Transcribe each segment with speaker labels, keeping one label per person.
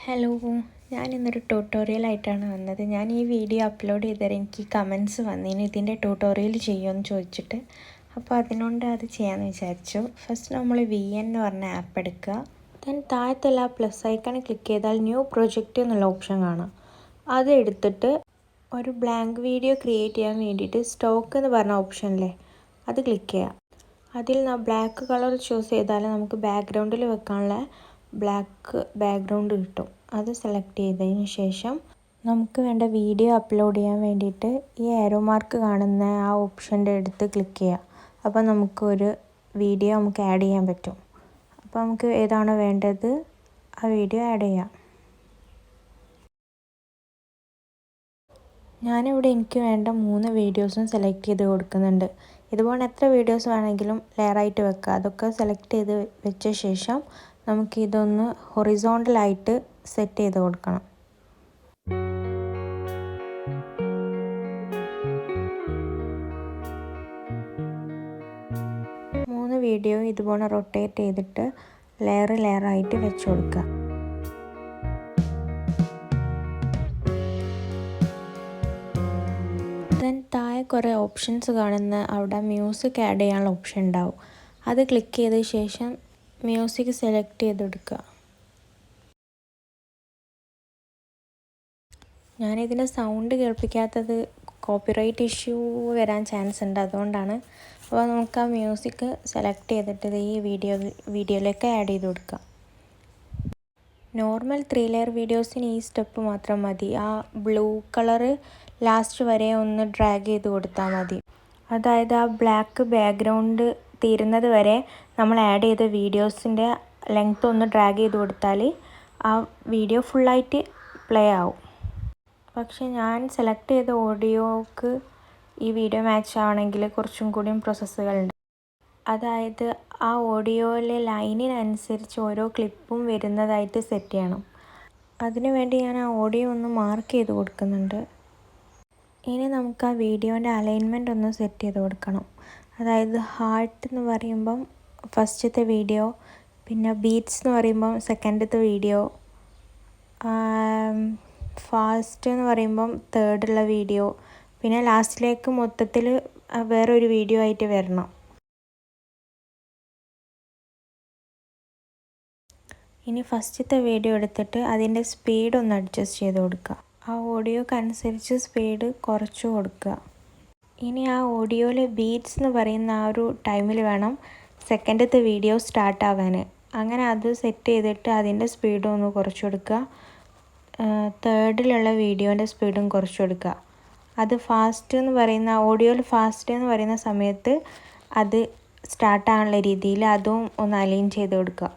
Speaker 1: Hello, ഞാനിന്നൊരു ട്യൂട്ടോറിയലായിട്ടാണ് വന്നത്. ഞാൻ ഈ വീഡിയോ അപ്ലോഡ് ചെയ്തേരം എനിക്ക് കമൻസ് വന്നിന് ഇതിൻ്റെ ട്യൂട്ടോറിയൽ ചെയ്യുമെന്ന് ചോദിച്ചിട്ട്. അപ്പോൾ അതിനോണ്ട് അത് ചെയ്യാമെന്ന് വിചാരിച്ചു. ഫസ്റ്റ് നമ്മൾ VN എന്ന് പറഞ്ഞ ആപ്പ് എടുക്കുക. ദെൻ താഴത്തുള്ള പ്ലസ് ഐക്കൺ ക്ലിക്ക് ചെയ്താൽ ന്യൂ പ്രൊജക്റ്റ് എന്നുള്ള ഓപ്ഷൻ കാണാം. അത് എടുത്തിട്ട് ഒരു ബ്ലാങ്ക് വീഡിയോ ക്രിയേറ്റ് ചെയ്യാൻ വേണ്ടിയിട്ട് സ്റ്റോക്ക് എന്ന് പറഞ്ഞ ഓപ്ഷനിലെ അത് ക്ലിക്ക് ചെയ്യാം. അതിൽ ബ്ലാക്ക് കളർ ചൂസ് ചെയ്താൽ നമുക്ക് ബാക്ക്ഗ്രൗണ്ടിൽ വെക്കാനുള്ള ബ്ലാക്ക് ബാക്ക്ഗ്രൗണ്ട് കിട്ടും. അത് സെലക്ട് ചെയ്തതിന് ശേഷം നമുക്ക് വേണ്ട വീഡിയോ അപ്ലോഡ് ചെയ്യാൻ വേണ്ടിയിട്ട് ഈ ആരോ മാർക്ക് കാണുന്ന ആ ഓപ്ഷൻ്റെ അടുത്ത് ക്ലിക്ക് ചെയ്യുക. അപ്പോൾ നമുക്കൊരു വീഡിയോ നമുക്ക് ആഡ് ചെയ്യാൻ പറ്റും. അപ്പോൾ നമുക്ക് ഏതാണോ വേണ്ടത് ആ വീഡിയോ ആഡ് ചെയ്യാം. ഞാനിവിടെ എനിക്ക് വേണ്ട 3 വീഡിയോസും സെലക്ട് ചെയ്ത് കൊടുക്കുന്നുണ്ട്. ഇതുപോലെ എത്ര വീഡിയോസ് വേണമെങ്കിലും ലെയറായിട്ട് വെക്കുക. അതൊക്കെ സെലക്ട് ചെയ്ത് വെച്ച ശേഷം നമുക്കിതൊന്ന് ഹൊറിസോണ്ടലായിട്ട് സെറ്റ് ചെയ്ത് കൊടുക്കണം. മൂന്ന് വീഡിയോ ഇതുപോലെ റൊട്ടേറ്റ് ചെയ്തിട്ട് ലെയറായിട്ട് വെച്ച് കൊടുക്കുക. ദെൻ താഴെ കുറേ ഓപ്ഷൻസ് കാണുന്ന അവിടെ മ്യൂസിക് ആഡ് ചെയ്യാനുള്ള ഓപ്ഷൻ ഉണ്ടാവും. അത് ക്ലിക്ക് ചെയ്ത ശേഷം മ്യൂസിക് സെലക്ട് ചെയ്തെടുക്കുക. ഞാനിതിൻ്റെ സൗണ്ട് കേൾപ്പിക്കാത്തത് കോപ്പിറൈറ്റ് ഇഷ്യൂ വരാൻ ചാൻസ് ഉണ്ട്, അതുകൊണ്ടാണ്. അപ്പോൾ നമുക്ക് ആ മ്യൂസിക് സെലക്ട് ചെയ്തിട്ട് ഈ വീഡിയോയിലേക്ക് ആഡ് ചെയ്ത് കൊടുക്കാം. നോർമൽ 3 ലെയർ വീഡിയോസിന് ഈ സ്റ്റെപ്പ് മാത്രം മതി. ആ ബ്ലൂ കളറ് ലാസ്റ്റ് വരെ ഒന്ന് ഡ്രാഗ് ചെയ്ത് കൊടുത്താൽ മതി. അതായത് ആ ബ്ലാക്ക് ബാക്ക്ഗ്രൗണ്ട് തീരുന്നത് വരെ നമ്മൾ ആഡ് ചെയ്ത വീഡിയോസിൻ്റെ ലെങ്ത്ത് ഒന്ന് ഡ്രാഗ് ചെയ്ത് കൊടുത്താൽ ആ വീഡിയോ ഫുള്ളായിട്ട് പ്ലേ ആവും. പക്ഷേ ഞാൻ സെലക്ട് ചെയ്ത ഓഡിയോക്ക് ഈ വീഡിയോ മാച്ച് ആവണമെങ്കിൽ കുറച്ചും കൂടിയും പ്രോസസ്സുകളുണ്ട്. അതായത് ആ ഓഡിയോയിലെ ലൈനിനനുസരിച്ച് ഓരോ ക്ലിപ്പും വരുന്നതായിട്ട് സെറ്റ് ചെയ്യണം. അതിനുവേണ്ടി ഞാൻ ആ ഓഡിയോ ഒന്ന് മാർക്ക് ചെയ്ത് കൊടുക്കുന്നുണ്ട്. ഇനി നമുക്ക് ആ വീഡിയോൻ്റെ അലൈൻമെൻറ്റ് ഒന്ന് സെറ്റ് ചെയ്ത് കൊടുക്കണം. അതായത് ഹാർട്ട് എന്ന് പറയുമ്പം ഫസ്റ്റത്തെ വീഡിയോ, പിന്നെ ബീറ്റ്സ് എന്ന് പറയുമ്പം സെക്കൻഡത്തെ വീഡിയോ, ഫാസ്റ്റ് എന്ന് പറയുമ്പം തേർഡുള്ള വീഡിയോ, പിന്നെ ലാസ്റ്റിലേക്ക് മൊത്തത്തിൽ വേറൊരു വീഡിയോ ആയിട്ട് വരണം. ഇനി ഫസ്റ്റത്തെ വീഡിയോ എടുത്തിട്ട് അതിൻ്റെ സ്പീഡ് ഒന്ന് അഡ്ജസ്റ്റ് ചെയ്ത് കൊടുക്കുക. ആ ഓഡിയോക്കനുസരിച്ച് സ്പീഡ് കുറച്ച് കൊടുക്കുക. ഇനി ആ ഓഡിയോയിലെ ബീറ്റ്സ് എന്ന് പറയുന്ന ആ ഒരു ടൈമിൽ വേണം സെക്കൻഡത്തെ വീഡിയോ സ്റ്റാർട്ടാവാൻ. അങ്ങനെ അത് സെറ്റ് ചെയ്തിട്ട് അതിൻ്റെ സ്പീഡും ഒന്ന് കുറച്ച് കൊടുക്കുക. തേർഡിലുള്ള വീഡിയോൻ്റെ സ്പീഡും കുറച്ച് കൊടുക്കുക. അത് ഫാസ്റ്റ് എന്ന് പറയുന്ന ഓഡിയോയിൽ ഫാസ്റ്റ് എന്ന് പറയുന്ന സമയത്ത് അത് സ്റ്റാർട്ടാകാനുള്ള രീതിയിൽ അതും ഒന്ന് അലൈൻ ചെയ്ത് കൊടുക്കുക.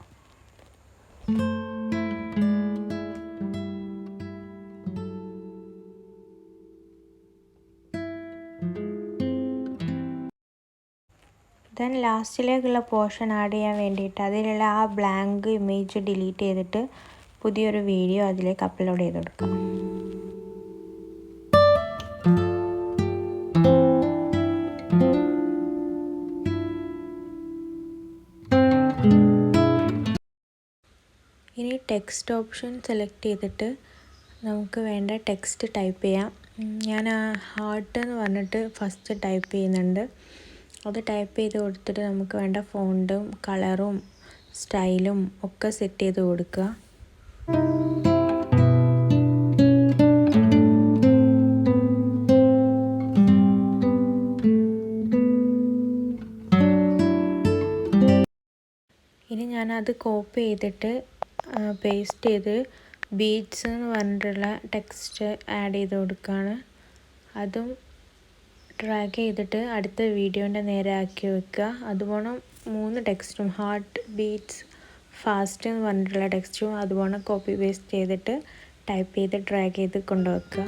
Speaker 1: ദെൻ ലാസ്റ്റിലേക്കുള്ള പോർഷൻ ആഡ് ചെയ്യാൻ വേണ്ടിയിട്ട് അതിലുള്ള ആ ബ്ലാങ്ക് ഇമേജ് ഡിലീറ്റ് ചെയ്തിട്ട് പുതിയൊരു വീഡിയോ അതിലേക്ക് അപ്ലോഡ് ചെയ്ത് കൊടുക്കാം. ഇനി ടെക്സ്റ്റ് ഓപ്ഷൻ സെലക്ട് ചെയ്തിട്ട് നമുക്ക് വേണ്ട ടെക്സ്റ്റ് ടൈപ്പ് ചെയ്യാം. ഞാൻ ആ ഹാർട്ട് എന്ന് പറഞ്ഞിട്ട് ഫസ്റ്റ് ടൈപ്പ് ചെയ്യുന്നുണ്ട്. അത് ടൈപ്പ് ചെയ്ത് കൊടുത്തിട്ട് നമുക്ക് വേണ്ട ഫോണ്ടും കളറും സ്റ്റൈലും ഒക്കെ സെറ്റ് ചെയ്ത് കൊടുക്കുക. ഇനി ഞാനത് കോപ്പി ചെയ്തിട്ട് പേസ്റ്റ് ചെയ്ത് ബീറ്റ്സ് എന്ന് പറഞ്ഞിട്ടുള്ള ടെക്സ്റ്റ് ആഡ് ചെയ്ത് കൊടുക്കുകയാണ്. അതും ഡ്രാഗ് ചെയ്തിട്ട് അടുത്ത വീഡിയോൻ്റെ നേരെ ആക്കി വെക്കുക. അതുപോലെ 3 ടെക്സ്റ്റും ഹാർട്ട്, ബീറ്റ്സ്, ഫാസ്റ്റ് എന്ന് പറഞ്ഞിട്ടുള്ള ടെക്സ്റ്റും അതുപോലെ കോപ്പി പേസ്റ്റ് ചെയ്തിട്ട് ടൈപ്പ് ചെയ്ത് ഡ്രാഗ് ചെയ്ത് കൊണ്ടുവെക്കുക.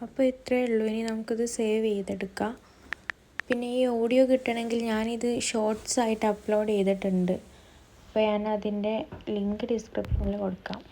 Speaker 1: അപ്പോൾ ഇത്രയേ ഉള്ളൂ. ഇനി നമുക്കിത് സേവ് ചെയ്തെടുക്കാം. പിന്നെ ഈ ഓഡിയോ കിട്ടണമെങ്കിൽ ഞാനിത് ഷോർട്സ് ആയിട്ട് അപ്ലോഡ് ചെയ്തിട്ടുണ്ട്. അപ്പോൾ ഞാൻ അതിൻ്റെ ലിങ്ക് ഡിസ്ക്രിപ്ഷനിൽ കൊടുക്കാം.